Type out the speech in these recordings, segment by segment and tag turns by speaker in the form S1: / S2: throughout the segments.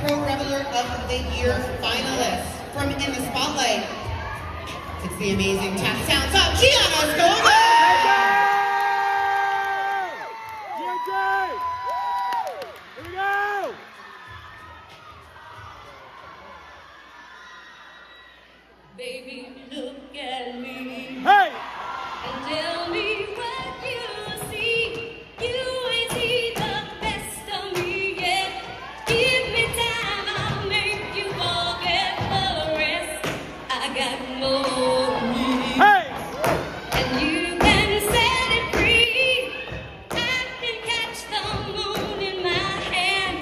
S1: Pro Reveler of the Year finalist. From In the Spotlight, it's the amazing Chinatown Top, Gianna Escobar!
S2: Here we go!
S3: Baby, look at me.
S2: Hey!
S3: And tell me what you see. You ain't seen the best of me yet. Give me time, I'll make you forget the rest. I got more of me.
S2: Hey!
S3: And you can set it free. I can catch the moon in my hand.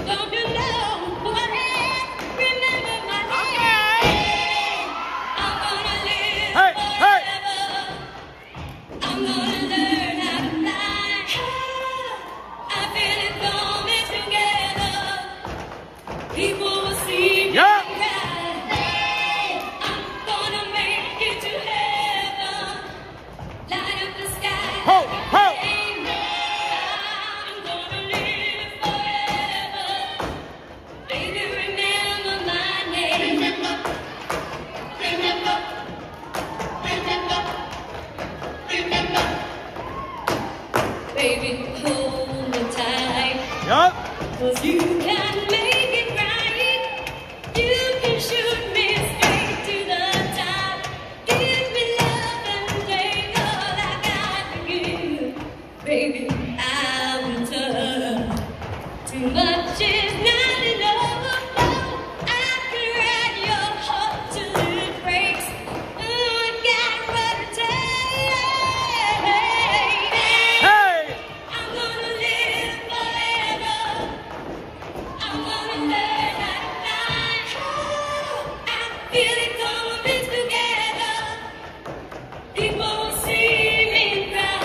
S3: Don't you know what I am? Remember my name. I'm gonna live forever. I'm gonna learn how to fly. I feel it coming together. People will see me
S2: Yeah.
S3: cry. I'm gonna make it to heaven. Light up the sky.
S2: Ho, ho.
S3: I'm gonna live forever. Baby, remember my name. Remember. Baby, hold me tight.
S2: Yup!
S3: 'Cause you can make it right. You can shoot me straight to the top. Give me love and take all I got to give. Baby, I will turn. Too much is not enough. I can ride your heart till it breaks. I got what it takes.
S2: Hey!
S3: I'm gonna live forever. I'm gonna learn how to fly. I feel it coming together. People will see me cry.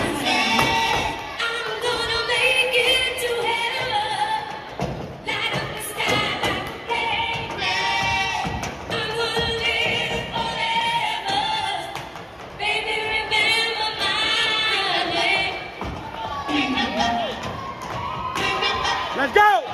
S3: I'm gonna make it to heaven. Light up the sky like a flame. I'm gonna live forever. Baby, remember my name.
S2: Let's go!